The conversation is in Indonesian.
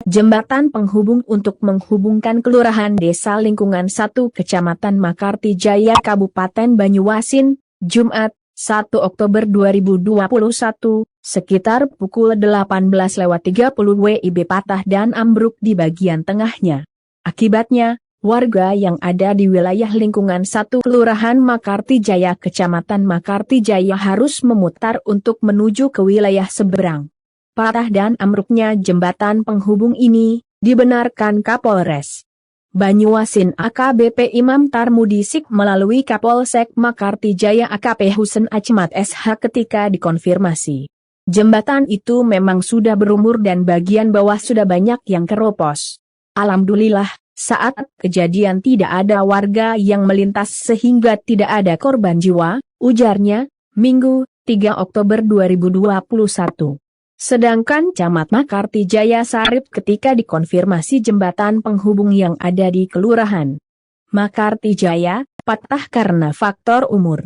Jembatan penghubung untuk menghubungkan Kelurahan Desa Lingkungan 1 Kecamatan Makartijaya Kabupaten Banyuasin, Jumat, 1 Oktober 2021, sekitar pukul 18.30 WIB patah dan ambruk di bagian tengahnya. Akibatnya, warga yang ada di wilayah Lingkungan 1 Kelurahan Makartijaya Kecamatan Makartijaya harus memutar untuk menuju ke wilayah seberang. Patah dan ambruknya jembatan penghubung ini dibenarkan Kapolres Banyuasin AKBP Imam Tarmudisik melalui Kapolsek Makartijaya AKP Husen Achmat SH ketika dikonfirmasi. Jembatan itu memang sudah berumur dan bagian bawah sudah banyak yang keropos. Alhamdulillah, saat kejadian tidak ada warga yang melintas sehingga tidak ada korban jiwa, ujarnya, Minggu, 3 Oktober 2021. Sedangkan Camat Makartijaya Sarip ketika dikonfirmasi jembatan penghubung yang ada di Kelurahan Makartijaya patah karena faktor umur.